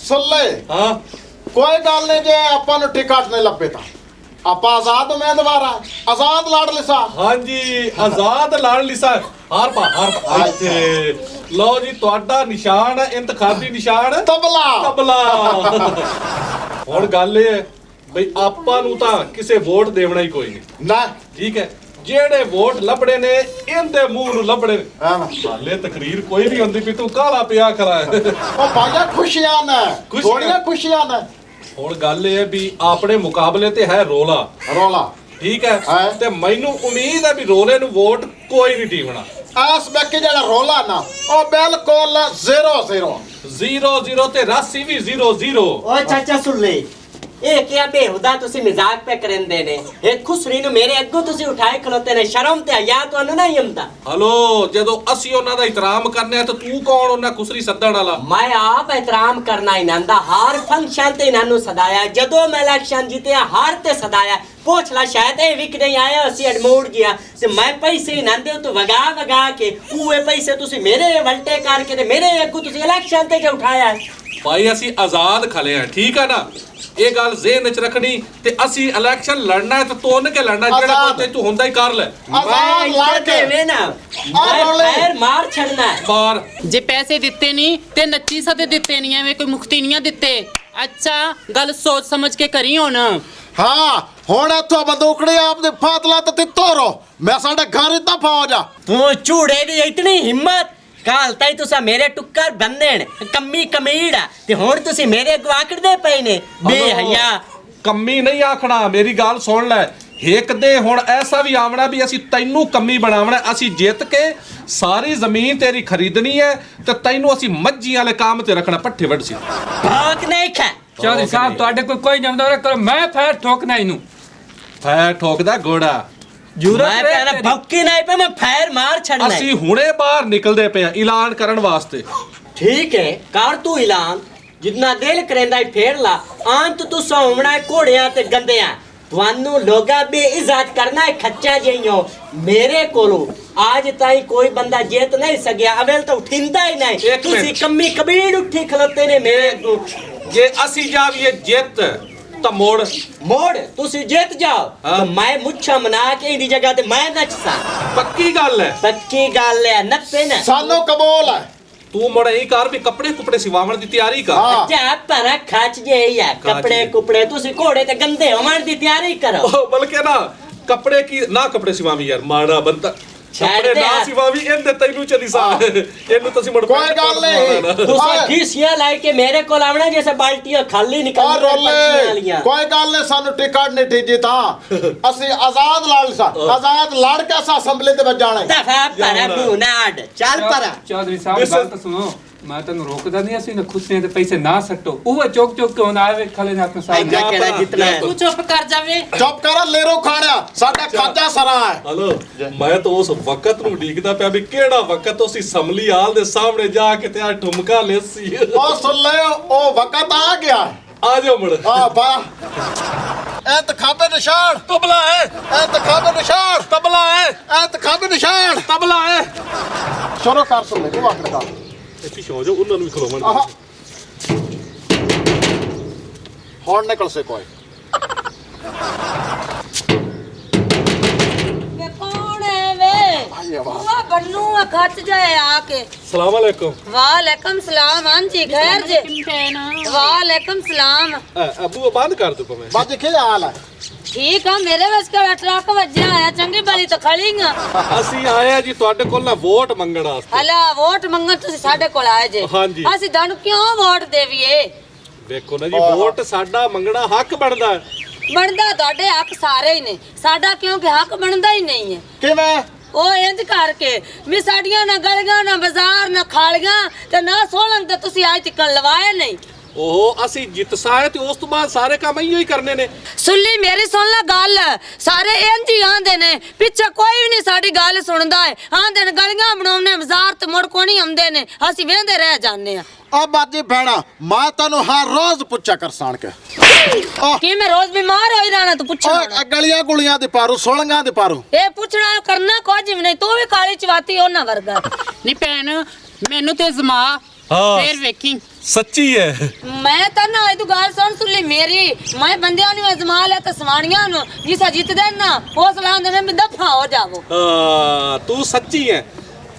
ਸੁੱਲੇ ਹਾਂ ਕੋਈ ਗੱਲ ਨਹੀਂ ਜੇ ਆਪਾਂ ਨੂੰ ਟਿਕਟ ਨਹੀਂ ਲੱਭੇ ਤਾਂ ਆਪਾਂ ਆਜ਼ਾਦ ਉਮੀਦਵਾਰ ਆ ਆਜ਼ਾਦ ਲਾਡਲਿਸਾ ਹਾਂਜੀ ਆਜ਼ਾਦ ਲਾਡਲਿਸਾ ਹਾਰ ਪਾ ਇੱਥੇ ਲਓ ਜੀ ਤੁਹਾਡਾ ਨਿਸ਼ਾਨ ਹੈ ਇੰਤਖਾਬੀ ਨਿਸ਼ਾਨ ਤਬਲਾ ਹੁਣ ਗੱਲ ਇਹ ਹੈ ਬਈ ਆਪਾਂ ਨੂੰ ਤਾਂ ਕਿਸੇ ਵੋਟ ਦੇਵਣਾ ਹੀ ਕੋਈ ਨਹੀਂ ਨਾ ਠੀਕ ਹੈ ਜਿਹੜੇ ਵੋਟ ਲੱਭੜੇ ਨੇ ਇਹਦੇ ਮੂੰਹ ਨੂੰ ਲੱਭੜੇ ਹਾਲੇ ਤਕਰੀਰ ਕੋਈ ਨਹੀਂ ਹੁੰਦੀ ਵੀ ਤੂੰ ਕਾਲਾ ਪਿਆ ਖਰਾ ਹੈ ਉਹ ਭਾਈਆ ਖੁਸ਼ੀਆਂ ਨੇ ਥੋੜੀਆਂ ਖੁਸ਼ੀਆਂ ਨੇ ਹੁਣ ਗੱਲ ਇਹ ਹੈ ਵੀ ਆਪਣੇ ਮੁਕਾਬਲੇ ਤੇ ਹੈ ਰੋਲਾ ਠੀਕ ਹੈ ਤੇ ਮੈਨੂੰ ਉਮੀਦ ਹੈ ਵੀ ਰੋਲੇ ਨੂੰ ਵੋਟ ਕੋਈ ਨਹੀਂ ਟੀਮਣਾ ਆਸ ਬੱਕੇ ਜਿਹੜਾ ਰੋਲਾ ਨਾ ਉਹ ਬਿਲਕੁਲ 0-0 ਤੇ ਰਾਸੀ ਵੀ 0-0 ਓਏ ਚਾਚਾ ਸੁਣ ਲੈ ਇਹ ਕੀ ਬੇਹੁਦਾ ਤੁਸੀਂ ਮਜ਼ਾਕ ਪੇ ਕਰੰਦੇ ਨੇ ਇਹ ਖੁਸਰੀ ਨੂੰ ਮੇਰੇ ਅੱਗੋਂ ਤੁਸੀਂ ਉਠਾਏ ਖਲੋਤੇ ਨੇ ਸ਼ਰਮ ਤੇ ਹਯਾ ਤੁਹਾਨੂੰ ਨਹੀਂ ਆਉਂਦਾ ਹਲੋ ਜਦੋਂ ਅਸੀਂ ਉਹਨਾਂ ਦਾ ਇਤਰਾਮ ਕਰਨੇ ਆ ਤਾਂ ਤੂੰ ਕੌਣ ਉਹਨਾਂ ਖੁਸਰੀ ਸੱਦਣ ਵਾਲਾ ਮੈਂ ਆਪ ਇਤਰਾਮ ਕਰਨਾ ਇਹਨਾਂ ਦਾ ਹਰ ਫੰਕਸ਼ਨ ਤੇ ਇਹਨਾਂ ਨੂੰ ਸਦਾਇਆ ਜਦੋਂ ਮੈਂ ਇਲੈਕਸ਼ਨ ਜਿੱਤਿਆ ਹਰ ਤੇ ਸਦਾਇਆ ਪੁੱਛ ਲਾ ਸ਼ਾਇਦ ਇਹ ਵਿਕ ਨਹੀਂ ਆਇਆ ਅਸੀਂ ਅਡਮੋੜ ਗਿਆ ਤੇ ਮੈਂ ਪੈਸੇ ਇਹਨਾਂ ਦੇ ਤੋਂ ਵਗਾ ਕੇ ਉਹ ਪੈਸੇ ਤੁਸੀਂ ਮੇਰੇ ਵਲਟੇ ਕਰਕੇ ਤੇ ਮੇਰੇ ਅੱਗੋਂ ਤੁਸੀਂ ਇਲੈਕਸ਼ਨ ਤੇ ਉਠਾਇਆ ਭਾਈ ਅਸੀਂ ਆਜ਼ਾਦ ਖਲੇ ਆ ਠੀਕ ਆ ਨਾ ਇਹ ਗੱਲ ਜ਼ਿਹਨ ਵਿੱਚ ਰੱਖਣੀ ਤੇ ਅਸੀਂ ਇਲੈਕਸ਼ਨ ਲੜਨਾ ਹੈ ਤਾਂ ਤੋਨ ਕੇ ਲੜਨਾ ਜਿਹੜਾ ਕੋਈ ਤੂੰ ਹੁੰਦਾ ਹੀ ਕਰ ਲੈ ਆਜ਼ਾਦ ਲੜ ਕੇ ਵੇ ਨਾ ਮੈਂ ਮਾਰ ਛੱਡਣਾ ਬਾਹਰ ਜੇ ਪੈਸੇ ਦਿੱਤੇ ਨਹੀਂ ਤੇ ਨੱਚੀ ਸਦੇ ਦਿੱਤੇ ਨਹੀਂ ਐਵੇਂ ਕੋਈ ਮੁਖਤੀ ਨਹੀਂ ਦਿੱਤੇ ਅੱਛਾ ਗੱਲ ਸੋਚ ਸਮਝ ਕੇ ਕਰੀ ਹੁਣ ਹਾਂ ਹੁਣ ਇੱਥੋਂ ਬੰਦੂਕੜੀ ਆਪਦੇ ਫਾਤਲਾ ਤੇ ਤੋਰੋ ਮੈਂ ਸਾਡੇ ਘਰ ਇਦਾਂ ਫੌਜ ਆ ਤੂੰ ਝੂੜੇ ਦੀ ਇਤਨੀ ਹਿੰਮਤ ਕਾਲ ਤਾਈ ਤੁਸੀਂ ਮੇਰੇ ਟੁੱਕਰ ਬੰਨਣ ਕੰਮੀ ਕਮੀੜਾ ਤੇ ਹੁਣ ਤੁਸੀਂ ਮੇਰੇ ਗਵਾਕੜਦੇ ਪਏ ਨੇ ਬੇਹਯਾ ਕੰਮੀ ਨਹੀਂ ਆਖਣਾ ਮੇਰੀ ਗੱਲ ਸੁਣ ਲੈ ਇੱਕ ਦੇ ਹੁਣ ਐਸਾ ਵੀ ਆਵਣਾ ਵੀ ਅਸੀਂ ਤੈਨੂੰ ਕੰਮੀ ਬਣਾਵਣਾ ਅਸੀਂ ਜਿੱਤ ਕੇ ਸਾਰੀ ਜ਼ਮੀਨ ਤੇਰੀ ਖਰੀਦਣੀ ਹੈ ਤੇ ਤੈਨੂੰ ਅਸੀਂ ਮੱਝੀਆਂ ਵਾਲੇ ਕੰਮ ਤੇ ਰੱਖਣਾ ਪੱਠੇ ਵੱਢ ਸੀ ਭਾਗ ਨਹੀਂ ਖਾ ਚੌਧਰੀ ਸਾਹਿਬ ਤੁਹਾਡੇ ਕੋਈ ਜਮਦਾ ਕਰੋ ਮੈਂ ਫੈਰ ਠੋਕਣਾ ਇਹਨੂੰ ਫੈਰ ਠੋਕਦਾ ਘੋੜਾ ਮੈਂ ਕਹਿੰਦਾ ਭੌਕੀ ਨਹੀਂ ਪਏ ਮੈਂ ਫੈਰ ਮਾਰ ਛੱਡਣਾ ਅਸੀਂ ਹੁਣੇ ਬਾਹਰ ਨਿਕਲਦੇ ਪਏ ਆ ਐਲਾਨ ਕਰਨ ਵਾਸਤੇ ਠੀਕ ਹੈ ਕਰ ਤੂੰ ਐਲਾਨ ਜਿੰਨਾ ਦਿਲ ਕਰੇਂਦਾ ਫੇਰ ਲਾ ਅੰਤ ਤੂੰ ਸੌਵਣਾ ਘੋੜਿਆਂ ਤੇ ਗੰਦਿਆਂ ਤੁਹਾਨੂੰ ਲੋਗਾ ਬੇਇੱਜ਼ਤ ਕਰਨਾ ਹੈ ਖੱਚਾ ਜਿਹੀਓ ਮੇਰੇ ਕੋਲੋਂ आज ताई कोई बंदा जीत नहीं सकिया अवेल तो उठिंदा ही नहीं तुसी कम्मी कबीर उठी खलोते ने मेरे को जे असी जाविए जित तो मोड़ तुसी जीत जाओ तो मैं मुच्छा मना के इंदी जगह ते मैं नचसा पक्की गल है नपे ना सानू कबूल है तू मोड़ यही कर भी कपड़े सिवावन दी तैयारी कर अच्छा पर खच जे है कपड़े तुसी घोड़े ते गंदे होवन दी तैयारी करो बल्कि ना कपड़े सिवावी यार माड़ा बनता कपड़े ना सिवावी इनदे तैनू चली सा इनु तसी मुड़ कोई गल नहीं तुसी घिसिया लाई के मेरे कोल आवना जैसे बाल्टियां खाली निकल रही कोई गल नहीं सानू टिकट नहीं ठीजी ता असि आजाद लड़ के असा असेंबली ते जाना है दफा पर बुनाड चल पर चौधरी साहब बात तो सुनो मैं तन रोकदा नहीं असि न खुशियां ते पैसे ना सट्टो वो चौक के होना आवे खले ने अपने साथ केड़ा जितना है तू चुप कर जावे चुप कर लेरो खाणा साडा खाजा सरा है हेलो मैं तो उस वक्त नु डीकदा पे अभी केड़ा वक्त उसी समली हाल दे सामने जाके ते आ ठुमका लेसी ओ सुन ले ओ वक्त आ गया आ जाओ मुड़ हां बा इंतखाबे निशान तबला है इंतखाबे निशान तबला है इंतखाबे निशान तबला है शुरू कर सुन ले वक्त का ਪਿੱਛੇ ਹੋ ਜਾ ਉਹਨਾਂ ਨੂੰ ਵੀ ਖਲੋਵਣ ਹੁਣ ਨਿਕਲ ਸੇ ਕੋਈ वे कौन है वे वो बन्नू खच जाए आके सलाम अलैकुम वालेकुम सलाम हां जी खैर जी वालेकुम सलाम अबू बंद कर दो मैं बाजी के हाल है ठीक है मेरे बस का ट्रक वज्जा आया चंगी बली तो खड़ीगा ਅਸੀਂ ਆਏ ਆ ਜੀ ਤੁਹਾਡੇ ਕੋਲ ਨਾ ਵੋਟ ਮੰਗਣ ਵਾਸਤੇ हला वोट मंगन तुसी साडे कोल आए जे हां जी ਅਸੀਂ ਤੁਹਾਨੂੰ ਕਿਉਂ ਵੋਟ ਦੇਵੀਏ ਦੇਖੋ ਨਾ ਜੀ ਵੋਟ ਸਾਡਾ ਮੰਗਣਾ ਹੱਕ ਬਣਦਾ ਹੈ ਬਣਦਾ ਤੁਹਾਡੇ ਹੱਕ ਸਾਰੇ ਹੀ ਨੇ ਸਾਡਾ ਕਿਉਂਕਿ ਹੱਕ ਬਣਦਾ ਹੀ ਨਹੀਂ ਹੈ ਕਿਵੇਂ ਉਹ ਇੰਜ ਕਰਕੇ ਵੀ ਸਾਡੀਆਂ ਨਾ ਗਲੀਆਂ ਨਾ ਬਾਜ਼ਾਰ ਨਾ ਖਾਲੀਆਂ ਤੇ ਨਾ ਸੋਲਣ ਤੇ ਤੁਸੀਂ ਅੱਜ ਤੱਕ ਲਵਾਏ ਨਹੀਂ ਉਹ ਅਸੀਂ ਜਿੱਤ ਸਾਏ ਤੇ ਉਸ ਤੋਂ ਬਾਅਦ ਸਾਰੇ ਕੰਮ ਇਹੋ ਹੀ ਕਰਨੇ ਨੇ ਸੁੱਲੀ ਮੇਰੀ ਸੁਣ ਲੈ ਗੱਲ ਸਾਰੇ ਇੰਜ ਹੀ ਆਂਦੇ ਨੇ ਪਿੱਛੇ ਕੋਈ ਵੀ ਨਹੀਂ ਸਾਡੀ ਗੱਲ ਸੁਣਦਾ ਹੈ ਆਂਦੇ ਨੇ ਗਲੀਆਂ ਬਣਾਉਣੇ ਬਾਜ਼ਾਰ ਤੇ ਮੁੜ ਕੋ ਨਹੀਂ ਆਉਂਦੇ ਨੇ ਅਸੀਂ ਵੇਂਦੇ ਰਹਿ ਜਾਂਦੇ ਆ ਆ ਬਾਜੀ ਭੈਣਾ ਮੈਂ ਤੈਨੂੰ ਹਰ ਰੋਜ਼ ਪੁੱਛਿਆ ਕਰ ਸਾਣ ਕੇ ਕਿ ਮੈਂ ਰੋਜ਼ ਬਿਮਾਰ ਹੋਈ ਰਹਿਣਾ ਤੂੰ ਪੁੱਛਣਾ ਗਲੀਆਂ ਗੁਲੀਆਂ ਦੇ ਪਾਰੂ ਸੋਲੰਗਾਂ ਦੇ ਪਾਰੂ ਇਹ ਪੁੱਛਣਾ ਕਰਨਾ ਕੁਝ ਵੀ ਨਹੀਂ ਤੂੰ ਵੀ ਕਾਲੀ ਚਵਾਤੀ ਉਹਨਾਂ ਵਰਗਾ ਨਹੀਂ ਭੈਣ ਮੈਨੂੰ ਤੇ ਜ਼ਮਾ ਫੇਰ ਵੇਖੀ ਸੱਚੀ ਹੈ ਮੈਂ ਤਾਂ ਨਾ ਇਹ ਗੱਲ ਸੁਣ ਲਈ ਮੇਰੀ ਮੈਂ ਬੰਦਿਆਂ ਨੂੰ ਅਜ਼ਮਾ ਲਿਆ ਤੇ ਸਵਾਣੀਆਂ ਨੂੰ ਜਿਸਾ ਜਿੱਤਦੇ ਨਾ ਉਹ ਸਲਾਮ ਦੇ ਮੈਂ ਦਫਾ ਹੋ ਜਾਵੋ ਹਾਂ ਤੂੰ ਸੱਚੀ ਹੈ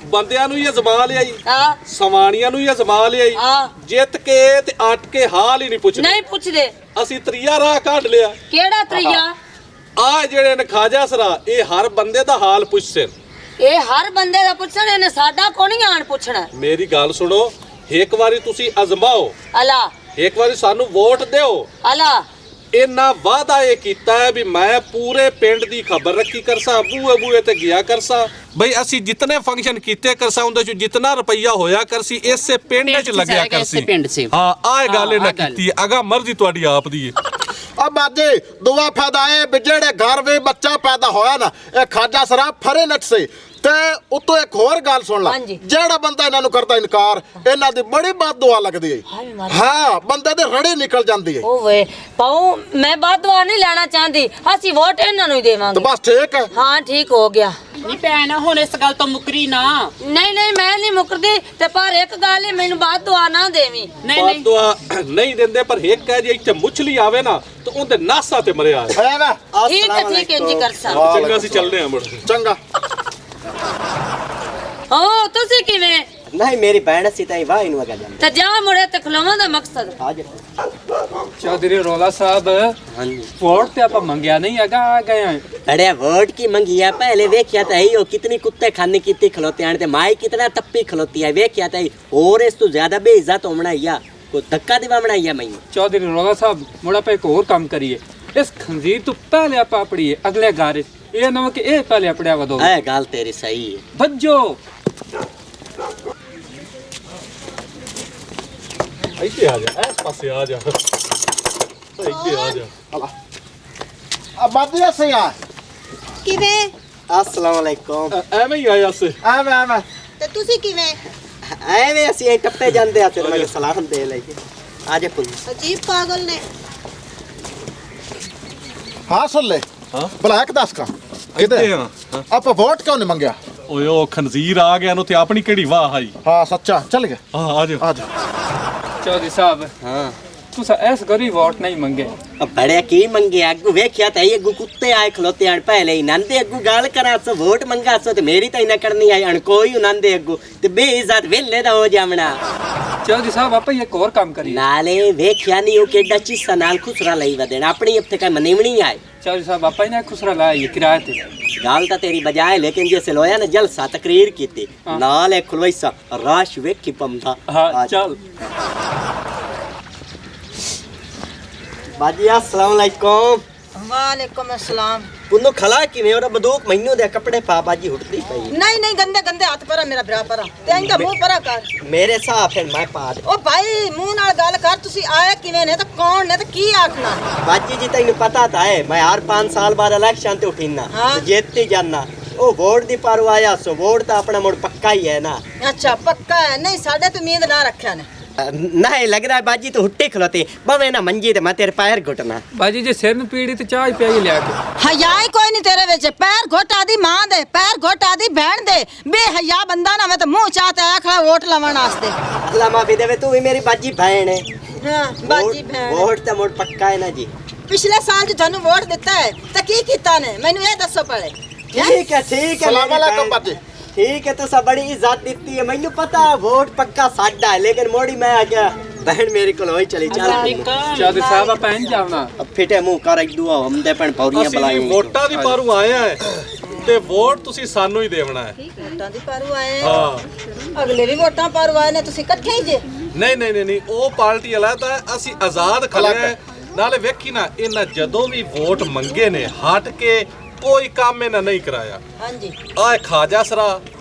ਬੰਦਿਆਂ ਨੂੰ ਹੀ ਅਜ਼ਮਾ ਲਿਆਈ ਹਾਂ ਸਵਾਣੀਆਂ ਨੂੰ ਹੀ ਅਜ਼ਮਾ ਲਿਆਈ ਹਾਂ ਜਿੱਤ ਕੇ ਤੇ ਅਟ ਕੇ ਹਾਲ ਹੀ ਨਹੀਂ ਪੁੱਛਦੇ ਨਹੀਂ ਪੁੱਛਦੇ ਅਸੀਂ ਤਰੀਆ ਰਾਹ ਕੱਢ ਲਿਆ ਕਿਹੜਾ ਤਰੀਆ ਆ ਜਿਹੜੇ ਨੇ ਖਾਜਾ ਸਰਾ ਇਹ ਹਰ ਬੰਦੇ ਦਾ ਹਾਲ ਪੁੱਛਦੇ ਇਹ ਹਰ ਬੰਦੇ ਦਾ ਪੁੱਛਣ ਇਹਨੇ ਸਾਡਾ ਕੋ ਨਹੀਂ ਆਣ ਪੁੱਛਣਾ ਮੇਰੀ ਗੱਲ ਸੁਣੋ ਇੱਕ ਵਾਰੀ ਤੁਸੀਂ ਅਜ਼ਮਾਓ ਅਲਾ ਇੱਕ ਵਾਰੀ ਸਾਨੂੰ ਵੋਟ ਦਿਓ ਅਲਾ ਇਹਨਾਂ ਵਾਅਦਾ ਇਹ ਕੀਤਾ ਹੈ ਵੀ ਮੈਂ ਪੂਰੇ ਪਿੰਡ ਦੀ ਖਬਰ ਰੱਖੀ ਕਰਸਾਂ ਬੂਏ ਬੂਏ ਤੇ ਗਿਆ ਕਰਸਾਂ ਬਈ ਅਸੀਂ ਜਿਤਨੇ ਫੰਕਸ਼ਨ ਕੀਤੇ ਕਰਸਾਂ ਉਹਦੇ ਚ ਜਿੰਨਾ ਰੁਪਈਆ ਹੋਇਆ ਕਰਸੀ ਇਸੇ ਪਿੰਡ ਚ ਲੱਗਿਆ ਕਰਸੀ ਹਾਂ ਆਹ ਗੱਲ ਇਹਨਾਂ ਕੀਤੀ ਅਗਾ ਮਰਜ਼ੀ ਤੁਹਾਡੀ ਆਪ ਦੀ ਹੈ ਆ ਬਾਜੇ ਦੁਆ ਫਾਇਦਾ ਹੈ ਵੀ ਜਿਹੜੇ ਘਰ ਵਿੱਚ ਬੱਚਾ ਪੈਦਾ ਹੋਇਆ ਨਾ ਇਹ ਖਾਜਾ ਸਰਾ ਫਰੇ ਨਟ ਸੇ ਤੇ ਉਤੋਂ ਇੱਕ ਹੋਰ ਗੱਲ ਸੁਣ ਲੈ ਹਾਂਜੀ। ਜਿਹੜਾ ਬੰਦਾ ਇਹਨਾਂ ਨੂੰ ਕਰਦਾ ਇਨਕਾਰ ਇਹਨਾਂ ਦੀ ਬੜੀ ਬਾਤ ਦੁਆ ਲੱਗਦੀ ਹੈ ਹਾਂ ਬੰਦੇ ਦੇ ਰੜੇ ਨਿਕਲ ਜਾਂਦੀ ਹੈ ਓਏ ਪਾਉ ਮੈਂ ਬਾਤ ਦੁਆ ਨਹੀਂ ਲੈਣਾ ਚਾਹੁੰਦੀ ਅਸੀਂ ਵੋਟ ਇਹਨਾਂ ਨੂੰ ਹੀ ਤੇ ਦੇਵਾਂਗੇ ਬਸ ਠੀਕ ਹੈ ਹਾਂ ਠੀਕ ਹੋ ਗਿਆ ਨਹੀਂ ਭੈਣ ਹੁਣ ਇਸ ਗੱਲ ਤੋਂ ਮੁਕਰੀ ਨਾ। ਨਹੀਂ ਨਹੀਂ ਮੈਂ ਨਹੀਂ ਮੁਕਰਦੀ ਤੇ ਪਰ ਇੱਕ ਗੱਲ ਹੈ ਮੈਨੂੰ ਬਾਤ ਦੁਆ ਨਾ ਦੇਵੀਂ ਨਹੀਂ ਬਾਤ ਨਹੀਂ ਦੁਆ ਨਹੀਂ ਦਿੰਦੇ ਪਰ ਇੱਕ ਕਹਿ ਜੇ ਇੱਥੇ ਮੁੱਛਲੀ ਆਵੇ ਨਾ ਤੇ ਉਹਦੇ ਨਾਸਾਂ ਤੇ ਮਰਿਆ ਹੈ ਹੈ ਨਾ ਠੀਕ ਹੈ ਇੰਜ ਕਰ ਸਾ ਚੰਗਾ ਅਸੀਂ ਚੱਲਦੇ ਹਾਂ ਮੁੜ ਚੰਗਾ ਹੋ ਤੁਸੀਂ ਕਿਵੇਂ ਨਹੀਂ ਮੇਰੀ ਭੈਣ ਸੀ ਤਾਂ ਵਾਹ ਇਹਨੂੰ ਅਗਾ ਜਾਂਦੇ ਤੇ ਜਾ ਮੁੜੇ ਤੇ ਖਲੋਵਾਂ ਦਾ ਮਕਸਦ ਹਾਜ਼ਰ ਚੌਧਰੀ ਰੋਲਾ ਸਾਹਿਬ ਹਾਂਜੀ ਵੋਟ ਤੇ ਆਪਾਂ ਮੰਗਿਆ ਨਹੀਂ ਹੈਗਾ ਆ ਗਏ ਆਂ अरे वोट की मंगी है पहले वेख्या था ही कितनी कुत्ते खाने कितनी खलोते हैं माई कितना तप्पी खलोती है वेख्या था ही और इस तो ज्यादा बेइज्जत होना या को धक्का दिवा बनाया मैं ਚੌਧਰੀ ਰੋਲਾ ਸਾਹਿਬ ਮੁੜਾ ਪੇ ਇੱਕ ਹੋਰ ਕੰਮ ਕਰੀਏ ਇਸ ਖੰਜੀਰ ਤੋਂ ਪਹਿਲੇ ਆਪਾਂ ਪੜੀਏ ਅਗਲੇ ਗਾਰੇ ਇਹ ਨਾ ਕਿ ਇਹ ਪਹਿਲੇ ਪੜਿਆ ਵਦੋ है गाल तेरी सही है ਭੱਜੋ ਇੱਥੇ ਆ ਜਾ ਇਸ ਪਾਸੇ ਆ ਜਾ ਇੱਥੇ ਆ ਜਾ ਆ ਬਾਜੇ ਸੇ ਆ ਕਿਵੇਂ अस्सलाम वालेकुम ਐਵੇਂ ਹੀ ਆਇਆ ਸੇ ਐਵੇਂ ਤੇ ਤੁਸੀਂ ਕਿਵੇਂ ਐਵੇਂ ਅਸੀਂ ਟੱਪੇ ਜਾਂਦੇ ਆ ਤੇ ਮੈਂ ਸਲਾਮ ਦੇ ਲਈ ਆ ਜਾ ਪੁੱਤ ਅਜੀਬ ਪਾਗਲ ਨੇ ਹਾਂ ਸੁਣ ਲੈ ਹਾਂ ਭਲਾ ਇੱਕ ਦੱਸ ਕਾ ਇੱਥੇ ਕਿਤੇ ਆ ਆਪਾਂ ਵੋਟ ਕਿਉਂ ਨਹੀਂ ਮੰਗਿਆ ਓਏ ਉਹ ਖਨਜ਼ੀਰ ਆ ਗਿਆ ਨੂੰ ਤੇ ਆਪਣੀ ਕਿਹੜੀ ਵਾਹ ਆਈ ਹਾਂ ਸੱਚਾ ਚੱਲ ਗਿਆ ਆ ਜਾ ਆ ਜਾ ਚੌਧਰੀ ਸਾਹਿਬ हाँ ਤੁਸੀਂ ਇਸ ਗਰੀ ਵੋਟ ਨਹੀਂ ਮੰਗੇ अब बड़े की मंगे अगू वेख्या था अगू कुत्ते आए खलोते हैं पहले ही नंदे अगू गाल करा सो वोट मंगा सो ते मेरी तो इना करनी आई अण कोई नंदे अगू ते बेइज्जत वेले दा हो जावना ਚੌਧਰੀ ਸਾਹਿਬ ਆਪਾਂ ਇੱਕ ਹੋਰ ਕੰਮ ਕਰੀਏ नाले वेख्या नहीं हो केडा चीसा नाल खुसरा लई वदेना अपनी अब तक मनीवनी आए ਚੌਧਰੀ ਸਾਹਿਬ ਆਪਾਂ ਇਹਨਾਂ ਖੁਸਰਾ ਲਾਇਆ ਕਿਰਾਏ ਤੇ गाल ता तेरी बजाय लेकिन जैसे लोया ने जलसा तकरीर की थी हाँ। नाल एक खुलवाईसा राश वेखी पमदा ਹਾਂ ਚੱਲ बाजी अस्सलाम वालेकुम ਵਾਲੇਕੁਮ ਅਸਲਾਮ पुन्नो खला की में और बदूक महीनों दे कपड़े पा बाजी उठती पई ਨਹੀਂ ਨਹੀਂ ਗੰਦੇ ਗੰਦੇ ਹੱਥ ਪਰਾ ਮੇਰਾ ਭਰਾ ਪਰਾ ਤੇ ਇੰਦਾ ਮੂੰਹ ਪਰਾ ਕਰ मेरे साफ है मैं पा दे ਉਹ ਭਾਈ ਮੂੰਹ ਨਾਲ ਗੱਲ ਕਰ ਤੁਸੀਂ ਆਏ ਕਿਵੇਂ ਨੇ ਤੇ ਕੌਣ ਨੇ ਤੇ ਕੀ ਆਖਣਾ बाजी जी तैਨੂੰ पता था है मैं हर 5 साल बाद इलेक्शन ते उठीना हाँ। ते जीतती जाना ओ वोट दी परवाह सो वोट तो अपना मुड़ पक्का ही है ना ਅੱਛਾ ਪੱਕਾ ਹੈ ਨਹੀਂ ਸਾਡੇ ਤੇ ਉਮੀਦ ਨਾ ਰੱਖਿਆ ਨੇ नहीं लग रहा है बाजी तो हुट्टी खलोती बवे ना मंजी ते मैं तेरे पैर घुटना ਬਾਜੀ ਜੇ ਸਿਰ ਨੂੰ ਪੀੜੀ ਤੇ ਚਾਹ ਹੀ ਪਿਆਈ ਲਿਆ ਕੇ ਹਯਾ ਹੀ ਕੋਈ ਨਹੀਂ ਤੇਰੇ ਵਿੱਚ ਪੈਰ ਘੋਟਾ ਦੀ ਮਾਂ ਦੇ ਪੈਰ ਘੋਟਾ ਦੀ ਭੈਣ ਦੇ ਬੇਹਯਾ ਬੰਦਾ ਨਾ ਵੇ ਤੇ ਮੂੰਹ ਚਾਹਤੇ ਆਖੜਾ ਵੋਟ ਲਵਣ ਵਾਸਤੇ अल्लाह माफी देवे तू भी मेरी बाजी बहन है ਹਾਂ ਬਾਜੀ ਭੈਣ वोट तो मुड़ पक्का है ना जी ਪਿਛਲੇ ਸਾਲ ਜੋ ਤੁਹਾਨੂੰ ਵੋਟ ਦਿੱਤਾ ਹੈ ਤਾਂ ਕੀ ਕੀਤਾ ਨੇ ਮੈਨੂੰ ਇਹ ਦੱਸੋ ਪਹਿਲੇ ठीक है ਸਲਾਮ मेरी ਅਲੈਕੁਮ बहन। ਬਾਜੀ ठीक है तो सब बड़ी इज्जत देती है मैनू पता है वोट पक्का साडा है लेकिन मोड़ी मैं आ गया बहन मेरी को होई चली चल ਚੌਧਰੀ ਸਾਹਿਬ ਆਪਾਂ ਇੰਜ ਜਾਵਣਾ अब फिटे मुंह कर एक दुआ हमदे पण पौड़ियां ਅਸੀਂ बलाई ਵੋਟਾਂ ਦੀ ਪਾਰੂ ਆਏ ਆ ਤੇ ਵੋਟ ਤੁਸੀਂ ਸਾਨੂੰ ਹੀ ਦੇਵਣਾ ਹੈ ਵੋਟਾਂ ਦੀ ਪਾਰੂ ਆਏ ਹਾਂ ਅਗਲੇ ਵੀ ਵੋਟਾਂ ਪਾਰੂ ਆਏ ਨੇ ਤੁਸੀਂ ਇਕੱਠੇ ਹੀ ਜੇ ਨਹੀਂ ਉਹ ਪਾਰਟੀ ਅਲੱਗ ਹੈ ਅਸੀਂ ਆਜ਼ਾਦ ਖੜੇ ਨਾਲੇ ਵੇਖੀ ਨਾ ਇਹਨਾਂ ਜਦੋਂ ਵੀ ਵੋਟ ਮੰਗੇ ਨੇ ਹਟ ਕੇ ਕੋਈ ਕੰਮ ਇਹਨਾਂ ਨਹੀਂ ਕਰਾਇਆ ਹਾਂਜੀ ਆ ਖਾਜਾ ਸਰਾ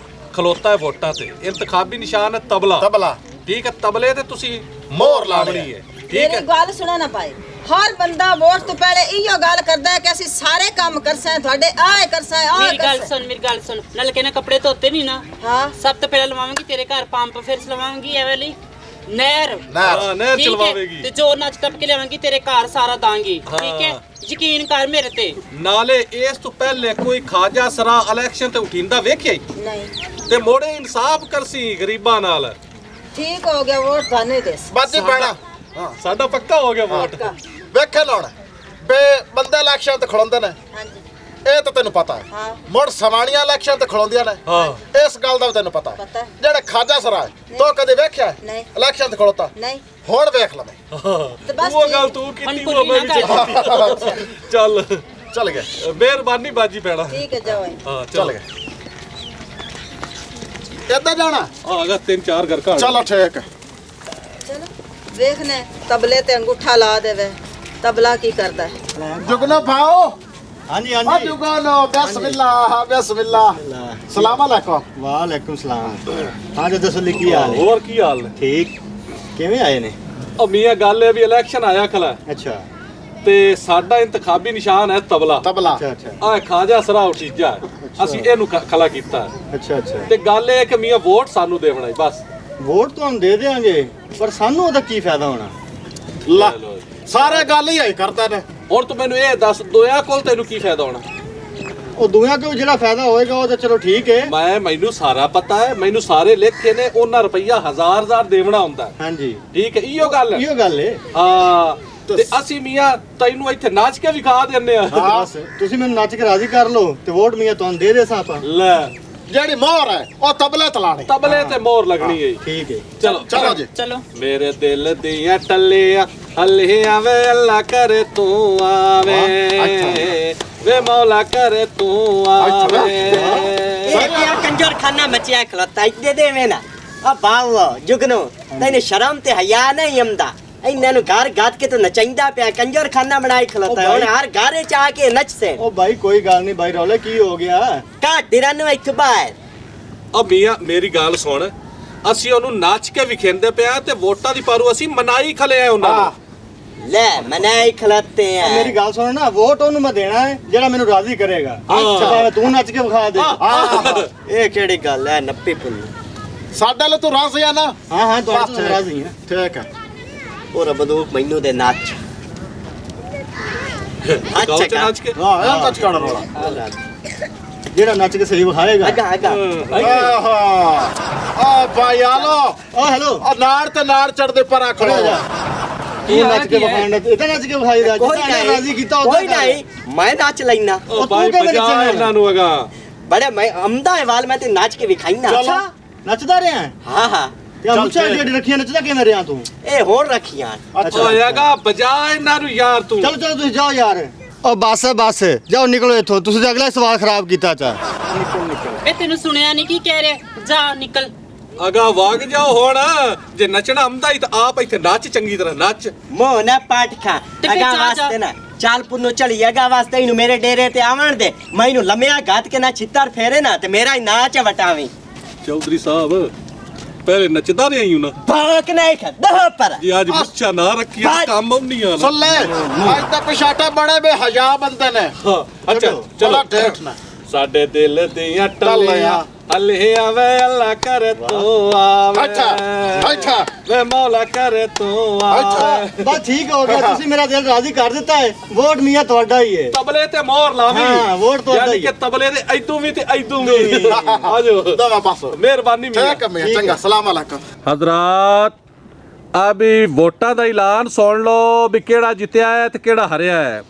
ਖਲੋਤਾ ਹੈ ਵੋਟਾਂ ਤੇ ਇੰਤਖਾਬੀ ਨਿਸ਼ਾਨ ਹੈ ਤਬਲਾ ਤਬਲਾ ਠੀਕ ਹੈ ਤਬਲੇ ਤੇ ਤੁਸੀਂ ਮੋਹਰ ਲਾਉਣੀ ਹੈ ਠੀਕ ਹੈ ਮੇਰੀ ਗੱਲ ਸੁਣਾ ਨਾ ਭਾਈ ਹਰ ਬੰਦਾ ਵੋਟ ਤੋਂ ਪਹਿਲੇ ਇਹੋ ਗੱਲ ਕਰਦਾ ਹੈ ਕਿ ਅਸੀਂ ਸਾਰੇ ਕੰਮ ਕਰਸਾਂ ਤੁਹਾਡੇ ਆਏ ਕਰਸਾਂ ਆ ਮੇਰੀ ਗੱਲ ਸੁਣ ਨਾਲ ਕਹਿੰਦਾ ਕੱਪੜੇ ਧੋਤੇ ਨਹੀਂ ਨਾ ਹਾਂ ਸਭ ਤੋਂ ਪਹਿਲਾਂ ਲਵਾਵਾਂਗੀ ਤੇਰੇ ਘਰ ਪੰਪ ਫਿਰ ਲਵਾਵਾਂਗੀ ਐ ਵਾਲੀ ਨਹਿਰ ਹਾਂ ਨਹਿਰ ਠੀਕ ਹੈ? ਚਲਵਾਵੇਗੀ ਤੇ ਜੋ ਨੱਚ ਟੱਪ ਕੇ ਲਿਆਵਾਂਗੀ ਤੇਰੇ ਘਰ ਸਾਰਾ ਦਾਂਗੀ ਠੀਕ ਹੈ ਹਾਂ। ਯਕੀਨ ਕਰ ਮੇਰੇ ਤੇ ਨਾਲੇ ਇਸ ਤੋਂ ਪਹਿਲੇ ਕੋਈ ਖਾਜਾ ਸਰਾ ਇਲੈਕਸ਼ਨ ਤੇ ਉਠਿੰਦਾ ਵੇਖਿਆ ਹੀ ਨਹੀਂ ਤੇ ਮੋੜੇ ਇਨਸਾਫ ਕਰਸੀ ਗਰੀਬਾਂ ਨਾਲ ਠੀਕ ਹੋ ਗਿਆ ਵੋਟ ਤੁਹਾਨੂੰ ਦੇ ਬਾਜੀ ਪੈਣਾ ਹਾਂ ਸਾਡਾ ਪੱਕਾ ਹੋ ਗਿਆ ਵੋਟ ਵੇਖੇ ਲਾਉਣਾ ਬੇ ਬੰਦੇ ਇਲੈਕਸ਼ਨ ਤੇ ਖੜੋਂਦੇ ਨੇ ਹਾਂਜੀ ਇਹ ਤਾਂ ਤੈਨੂੰ ਪਤਾ ਹੈ ਹਾਂ ਮੁੜ ਸਵਾਣੀਆਂ ਇਲੈਕਸ਼ਨ ਤੇ ਖੜੋਂਦੀਆਂ ਨੇ ਹਾਂ ਇਸ ਗੱਲ ਦਾ ਵੀ ਤੈਨੂੰ ਪਤਾ ਪਤਾ ਹੈ ਹੈ। ਜਿਹੜੇ ਖਾਜਾ ਸਰਾਏ ਤੋ ਕਦੇ ਵੇਖਿਆ ਨਹੀਂ। ਇਲੈਕਸ਼ਨ ਤੇ ਖੜੋਤਾ ਨਹੀਂ ਹੁਣ ਵੇਖ ਲਵੇਂ ਤੇ ਬਸ ਉਹ ਠੀਕ। ਗੱਲ ਤੂੰ ਕੀਤੀ ਹੁਣ ਉਹ ਮੈਂ ਵੀ ਕੋਈ ਕੀਤੀ। ਚੱਲ ਚੱਲ ਗਏ ਮਿਹਰਬਾਨੀ ਬਾਜੀ ਪੈਣਾ ਠੀਕ ਹੈ ਜਾਓ ਹਾਂ ਚੱਲ ਗਏ ਕਿੱਦਾਂ ਜਾਣਾ ਆਗਾ 3-4 ਘਰ ਘਰ ਚਲੋ ਠੀਕ ਹੈ ਚਲੋ ਵੇਖਨੇ ਤਬਲੇ ਤੇ ਅੰਗੂਠਾ ਲਾ ਦੇਵੇ ਤਬਲਾ ਕੀ ਕਰਦਾ ਹੈ ਜੁਗਨੋ ਭਾਓ ਹਾਂਜੀ ਆ ਹਾਂਜੀ ਜੁਗਨੋ ਬਿਸਮਿल्लाह ਬਿਸਮਿल्लाह ਸਲਾਮ ਅਲੈਕੁਮ ਵਾਲੇਕੁਮ ਸਲਾਮ ਹਾਂ ਜੀ ਦੱਸੋ ਕੀ ਹਾਲ ਹੈ ਹੋਰ ਕੀ ਹਾਲ ਨੇ ਠੀਕ ਕਿਵੇਂ ਆਏ ਨੇ ਉਹ ਮੀਆਂ ਗੱਲ ਹੈ ਵੀ ਇਲੈਕਸ਼ਨ ਆਇਆ ਖਲਾ ਅੱਛਾ ਤੇ ਸਾਡਾ ਇੰਤਖਾਬੀ ਨਿਸ਼ਾਨ ਹੈ ਤਬਲਾ ਤਬਲਾ ਅੱਛਾ ਅੱਛਾ ਆ ਖਾਜਾ ਸਰਾ ਉਠੀਜਾ ਅਸੀਂ ਇਹਨੂੰ ਖਲਾ ਕੀਤਾ ਹੈ। ਅੱਛਾ ਅੱਛਾ ਤੇ ਗੱਲ ਇਹ ਹੈ ਕਿ ਮੀਆਂ ਵੋਟ ਸਾਨੂੰ ਦੇਵਣਾ ਹੈ ਬਸ ਵੋਟ ਤੁਹਾਨੂੰ ਦੇ ਦੇਾਂਗੇ ਪਰ ਸਾਨੂੰ ਉਹਦਾ ਕੀ ਫਾਇਦਾ ਹੋਣਾ ਲਾ ਸਾਰੇ ਗੱਲ ਹੀ ਆਈ ਕਰਦੇ ਨੇ ਹੁਣ ਤੂੰ ਮੈਨੂੰ ਇਹ ਦੱਸ ਦੋਇਆ ਕੋਲ ਤੈਨੂੰ ਕੀ ਫਾਇਦਾ ਹੋਣਾ ਉਹ ਦੂਆਂ ਕੋਲ ਜਿਹੜਾ ਫਾਇਦਾ ਹੋਏਗਾ ਉਹ ਤਾਂ ਚਲੋ ਠੀਕ ਹੈ ਮੈਨੂੰ ਸਾਰਾ ਪਤਾ ਹੈ ਮੈਨੂੰ ਸਾਰੇ ਲਿਖ ਕੇ ਨੇ ਉਹਨਾਂ ਰੁਪਈਆ ਹਜ਼ਾਰ ਦੇਵਣਾ ਹੁੰਦਾ ਹੈ। ਹਾਂਜੀ ਠੀਕ ਹੈ ਇਹੋ ਗੱਲ ਹੈ ਇਹੋ ਗੱਲ ਹੈ ਹਾਂ ਤੇ ਅਸੀਂ ਮੀਆਂ ਤੈਨੂੰ ਇੱਥੇ ਨਾਚ ਕੇ ਵਿਖਾ ਦਿੰਨੇ ਆ ਬਸ ਤੁਸੀਂ ਮੈਨੂੰ ਨੱਚ ਕੇ ਰਾਜ਼ੀ ਕਰ ਲਓ ਤੇ ਵੋਟ ਮੀਆਂ ਤੁਹਾਨੂੰ ਦੇ ਸਾਂ ਆਪਾਂ ਲੈ ਜਿਹੜੀ ਮੋਹਰ ਹੈ ਉਹ ਤਬਲੇ ਤਲਾਣੀ ਤਬਲੇ ਤੇ ਮੋਹਰ ਲੱਗਣੀ ਹੈ ਠੀਕ ਹੈ ਚਲੋ ਚਲੋ ਜੀ ਚਲੋ ਮੇਰੇ ਦਿਲ ਦੀਆਂ ਟੱਲੀਆਂ ਹੱਲੀਆਂ ਵੇ ਅੱਲਾ ਕਰੇ ਤੂੰ ਆਵੇ ਵੇ ਮੌਲਾ ਕਰੇ ਤੂੰ ਆਵੇ ਇਹ ਕਿਆ ਕੰਜਰ ਖਾਨਾ ਮਚਿਆ ਖਲੋਤਾ ਇੱਦੇ ਦੇਵੇ ਨਾ ਆ ਬਾਵਾ ਜੁਗਨੋ ਤੈਨੂੰ ਸ਼ਰਮ ਤੇ ਹਯਾ ਨਹੀਂ ਆਉਂਦਾ ਇਹਨਾਂ ਨੂੰ ਘਰ ਗਾਤ ਕੇ ਤੂੰ ਨਚਾਈਂਦਾ ਪਿਆ ਕੰਜਰ ਖਾਨਾ ਬਣਾਈ ਖਲੋਤਾ ਹੁਣ ਹਰ ਘਰੇ ਚ ਆ ਕੇ ਨੱਚਦੇ ਉਹ ਭਾਈ ਕੋਈ ਗੱਲ ਨਹੀਂ ਭਾਈ ਰੌਲੇ ਕੀ ਹੋ ਗਿਆ ਕਾਟ ਦਿਰਾਂ ਨੂੰ ਇੱਥੇ ਬਾਹਰ ਆ ਮੀਆਂ ਮੇਰੀ ਗੱਲ ਸੁਣ ਅਸੀਂ ਉਹਨੂੰ ਨਾਚ ਕੇ ਵਿਖੇਂਦੇ ਪਿਆ ਤੇ ਵੋਟਾਂ ਦੀ ਪਾਰੂ ਅਸੀਂ ਮਨਾਈ ਖਲੇ ਆ ਉਹਨਾਂ ਨੂੰ ਲੈ ਮਨਾਈ ਖਲੋਤੇ ਆ ਮੇਰੀ ਗੱਲ ਸੁਣ ਨਾ ਵੋਟ ਉਹਨੂੰ ਮੈਂ ਦੇਣਾ ਹੈ ਜਿਹੜਾ ਮੈਨੂੰ ਰਾਜ਼ੀ ਕਰੇਗਾ ਅੱਛਾ ਭਾਵੇਂ ਤੂੰ ਨੱਚ ਕੇ ਵਿਖਾ ਦੇ ਇਹ ਕਿਹੜੀ ਗੱਲ ਹੈ ਨੱਪੀ ਪੁੰਨੀ ਸਾਡੇ ਲਈ ਤੂੰ ਰਾਜ਼ੀ ਆ ਨਾ ਹਾਂ ਹਾਂ ਤੁਹਾਨੂੰ ਰਾਜ਼ੀ ਹਾਂ ਠੀਕ ਹੈ ਉਹ ਬੰਦੂਕ ਮੈਨੂੰ ਦੇ ਨੱਚ ਗਾਉਂ ਚ ਨਾਚ ਕੇ ਹਾਂ ਇਹ ਤਾਂ ਚਕਾੜਾ ਰੋਲਾ ਜਿਹੜਾ ਨੱਚ ਕੇ ਸਹੀ ਵਿਖਾਏਗਾ ਅਗਾ ਅਗਾ ਆਹਾ ਆ ਭਾਈ ਆਲੋ ਓ ਹੈਲੋ ਆ ਨਾੜ ਤੇ ਨਾੜ ਚੜਦੇ ਪਰਾਂ ਖੜੋ ਜਾ ਤੂੰ ਨੱਚ ਕੇ ਵਿਖਾਣਾ ਇਹਦਾ ਨੱਚ ਕੇ ਵਿਖਾਈਦਾ ਕੋਈ ਜਿੱਦਾਂ ਰਾਜ਼ੀ ਕੀਤਾ ਕੋਈ ਉਹਦਾ ਨਹੀਂ ਮੈਂ ਨੱਚ ਲੈਣਾ ਉਹ ਭਾਈ ਬਜਾ ਇਹਨਾਂ ਨੂੰ ਅਗਾ ਬੜੇ ਮੈਂ ਅਮਦਾ ਹੈ ਵਾਲ ਮੈਂ ਤੇ ਨਾਚ ਕੇ ਵਿਖਾਈਨਾ ਅੱਛਾ ਨੱਚਦਾ ਰਿਹਾ ਹੈ? ਹਾਂ ਹਾਂ ਤੇ ਮੁੱਛਾਂ ਜਿਹੜੀ ਰੱਖੀਆਂ ਨੱਚਦਾ ਕਿਵੇਂ ਰਿਹਾ ਤੂੰ ਇਹ ਹੋਰ ਰੱਖੀਆਂ ਓਏ ਅਗਾ ਬਜਾ ਇਹਨਾਂ ਨੂੰ ਯਾਰ ਤੂੰ ਚਲੋ ਚਲੋ ਤੁਸੀਂ ਜਾਓ ਯਾਰ ਓ ਬਸ ਜਾਓ ਨਿਕਲੋ ਇੱਥੋਂ ਤੁਸੀਂ ਤਾਂ ਅਗਲਾ ਸਵਾਲ ਖਰਾਬ ਕੀਤਾ ਚਾ ਨਿਕਲ ਇਹ ਤੈਨੂੰ ਸੁਣਿਆ ਨਹੀਂ ਕੀ ਕਹਿ ਰਹੇ ਜਾ ਨਿਕਲ ਅਗਾ ਵਗ ਜਾਓ ਹੁਣ ਜੇ ਨੱਚਣਾ ਆਉਂਦਾ ਹੀ ਤਾਂ ਆਪ ਇੱਥੇ ਨੱਚ ਚੰਗੀ ਤਰ੍ਹਾਂ ਨੱਚ ਮੋ ਨਾ ਪਾਠ ਖਾ ਤੇ ਫਿਰ ਅਗਾ ਜਾ, ਜਾ। ਵਾਸਤੇ ਨਾ ਚਾਲ ਪੁੰਨੋ ਚਲੀ ਅਗਾ ਵਾਸਤੇ ਇਹਨੂੰ ਮੇਰੇ ਡੇਰੇ ਤੇ ਆਵਣ ਦੇ ਮੈਨੂੰ ਲੰਮਿਆ ਗਾਤ ਕੇ ਨਾ ਛਿੱਤਰ ਫੇਰੇ ਨਾ ਤੇ ਮੇਰਾ ਹੀ ਨਾਚ ਵਟਾਵੀਂ ਚੌਧਰੀ ਸਾਹਿਬ ਪਹਿਲੇ ਨੱਚਦਾ ਰਿਹਾ ਹੀ ਨਾ ਬਾਕ ਨਹੀਂ ਖਾ ਦਹ ਪਰ ਜੀ ਅੱਜ ਮੁੱਛਾਂ ਨਾ ਰੱਖੀਆਂ ਤਾਂ ਕੰਮ ਆਉਣੀ ਆ ਨਾ ਸੁਣ ਲੈ ਅੱਜ ਤੱਕ ਪਿਛਾਟੇ ਬੜੇ ਬੇਹਯਾ ਬੰਦੇ ਨੇ ਹਾਂ, ਅੱਛਾ ਚਲੋ ਚਲੋ ਠੇਠ ਨਾ ਸਾਡੇ ਦਿਲ ਦੀਆਂ ਟੱਲੀਆਂ ਹੱਲੀਆਂ ਵੇ ਅੱਲਾ ਕਰੇ ਤੂੰ ਆਵੇ ਅੱਛਾ ਵੇ ਮੌਲਾ ਕਰੇ ਤੂੰ ਆਵੇ ਬਸ ਠੀਕ ਹੋ ਗਿਆ ਤੁਸੀਂ ਮੇਰਾ ਦਿਲ ਰਾਜ਼ੀ ਕਰ ਦਿੱਤਾ ਹੈ ਵੋਟ ਮੀਆਂ ਤੁਹਾਡਾ ਹੀ ਹੈ ਤਬਲੇ ਤੇ ਮੋਹਰ ਲਾਵੀਂ ਹਾਂ, ਵੋਟ ਤੁਹਾਡਾ ਯਾਨੀ ਹੀ ਕਿ ਹੈ। ਤਬਲੇ ਦੇ ਐਦੂ ਵੀ ਤੇ ਐਦੂ ਵੀ ਆਜੋ ਦਵਾ ਪਾਸੋ ਮਿਹਰਬਾਨੀ ਠੀਕ ਹੈ ਮੀਆਂ ਚੰਗਾ ਸਲਾਮ ਅਲੈਕੁਮ ਹਜ਼ਰਾਤ ਅਭੀ ਵੋਟਾਂ ਦਾ ਐਲਾਨ ਸੁਣ ਲਓ ਵੀ ਕਿਹੜਾ ਜਿੱਤਿਆ ਹੈ ਤੇ ਕਿਹੜਾ ਹਾਰਿਆ ਹੈ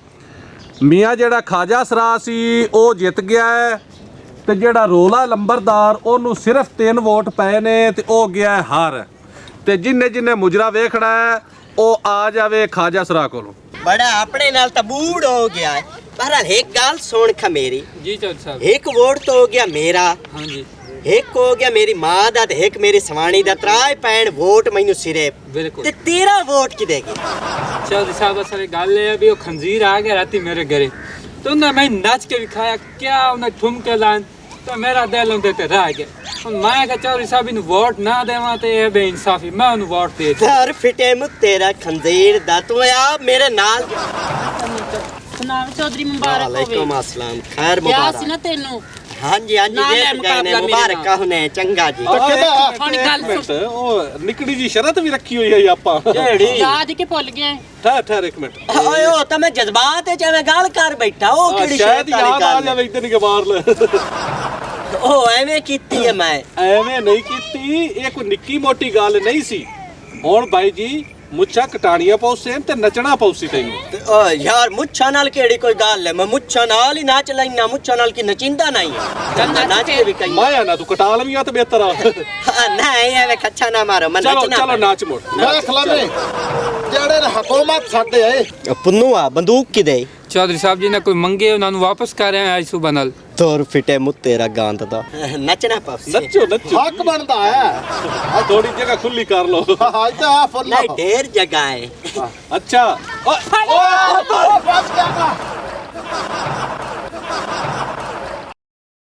ਮੀਆਂ ਜਿਹੜਾ ਖਾਜਾ ਸਰਾ ਸੀ ਉਹ ਜਿੱਤ ਗਿਆ ਹੈ ਤੇ ਜਿਹੜਾ ਰੋਲਾ ਲੰਬਰਦਾਰ ਉਹਨੂੰ ਸਿਰਫ 3 ਵੋਟ ਪਏ ਨੇ ਤੇ ਉਹ ਗਿਆ ਹੈ ਹਾਰ ਤੇ ਜਿੰਨੇ ਮੁਜਰਾ ਵੇਖਣਾ ਹੈ ਉਹ ਆ ਜਾਵੇ ਖਾਜਾ ਸਰਾ ਕੋਲੋਂ ਬੜਾ ਆਪਣੇ ਨਾਲ ਤਬੂੜ ਹੋ ਗਿਆ ਹੈ ਬਹਰਾਲ ਇੱਕ ਗੱਲ ਸੁਣ ਖ ਮੇਰੀ ਜੀ ਚੌਧਰੀ ਸਾਹਿਬ ਇੱਕ ਵੋਟ तो हो गया मेरा ਹਾਂਜੀ एक हो गया मेरी मां दा ते एक मेरी सवाणी दा त्राए पैण वोट मैनू सिरे ਬਿਲਕੁਲ ते तेरा वोट कि देगी चौधरी साहब असल गल है भी वो खंजीर आ गया राती मेरे घरे तो उन्हें मैं नच के दिखाया क्या उन्हें ठुमके लान तो मेरा दिल उनके ते रह गया हुन मैं कहा चौधरी साहब इन वोट ना देवा ते ये बेइंसाफी मैं उन्हें वोट दे दी घर फिटे मु तेरा खंजीर दा तू आ मेरे नाल ਸੁਨਾਮ ਚੌਧਰੀ ਮੁਬਾਰਕ ਹੋਵੇ वालेकुम अस्सलाम खैर ਕਿਹਾ ਸੀ मुबारक ਨਾ ਤੈਨੂੰ हां जी ना ले देख गए ने मुकाबला मेरे मुबारक नाल। होने चंगा जी ਹੁਣ ਗੱਲ ਮਿੰਟ ਉਹ ਨਿਕੜੀ ਜੀ ਸ਼ਰਤ ਵੀ ਰੱਖੀ ਹੋਈ ਹੈ ਆਪਾਂ केड़ी ਯਾਦ ਕਿ ਭੁੱਲ ਗਏ ਠਹਿਰ ਇੱਕ ਮਿੰਟ ओए ओ तो मैं जज्बात है मैं गाल कर बैठा ओ केड़ी ਸ਼ਾਇਦ शर्त वाली ਯਾਦ ਆ गल है? ਜਾਵੇ ਇਦਾਂ ਨਹੀਂ ਕਿ ਬਾਹਰ ਲੈ ਉਹ ਐਵੇਂ ਕੀਤੀ ਹੈ ਮੈਂ ਐਵੇਂ ਨਹੀਂ ਕੀਤੀ, ਇਹ ਕੋਈ ਨਿੱਕੀ ਮੋਟੀ ਗੱਲ ਨਹੀਂ ਸੀ। ਹੁਣ ਬਾਈ ਜੀ ਮੁੱਛਾਂ ਕਟਾਣੀਆਂ ਪਊ ਸੇਮ ਤੇ ਨੱਚਣਾ ਪਊ ਸੀ ਤੈਨੂੰ। ਤੇ ਓ ਯਾਰ ਮੁੱਛਾਂ ਨਾਲ ਕਿਹੜੀ ਕੋਈ ਗੱਲ ਹੈ, ਮੈਂ ਮੁੱਛਾਂ ਨਾਲ ਹੀ ਨਾਚ ਲੈਣਾ, ਮੁੱਛਾਂ ਨਾਲ ਕੀ ਨਚਿੰਦਾ ਨਹੀਂ ਹੈ। ਨਾਚ ਕੇ ਵੀ ਕਈ ਮਾਇਆ ਨਾ ਤੂੰ ਕਟਾ ਲਵੀਂ ਤਾਂ ਬਿਹਤਰ ਆ। ਨਹੀਂ ਐਵੇਂ ਖੱਚਾ ਨਾ ਮਾਰੋ, ਮੈਂ ਚਲੋ ਨੱਚਣਾ ਚਲੋ ਨਾਚ ਮੋੜ। ਦੇਖ ਲਵੇ ਜਿਹੜੇ ਹਕੂਮਤ ਸਾਡੇ ਆਏ ਪੁੰਨੂ ਆ ਬੰਦੂਕ ਕਿਦੇ ਚੌਧਰੀ ਸਾਹਿਬ ਜੀ ਨੇ ਕੋਈ ਮੰਗੇ ਉਹਨਾਂ ਨੂੰ ਵਾਪਸ ਕਰ ਰਹੇ ਆਈ ਸੁਬਹ ਨਾਲ। ਤੋਰ ਫਿੱਟੇ ਮੁੱਤੇ ਰਾ ਗਾਂਦ ਦਾ ਨੱਚਣਾ ਪਾਉ ਨੱਚੋ ਨੱਚੋ, ਹੱਕ ਬਣਦਾ ਹੈ। ਆ ਥੋੜੀ ਜਗ੍ਹਾ ਖੁੱਲੀ ਕਰ ਲਓ। ਅੱਜ ਤਾਂ ਆ ਫੁੱਲ ਨਹੀਂ ਢੇਰ ਜਗ੍ਹਾ ਹੈ। ਅੱਛਾ ਓ ਬਚ ਗਿਆ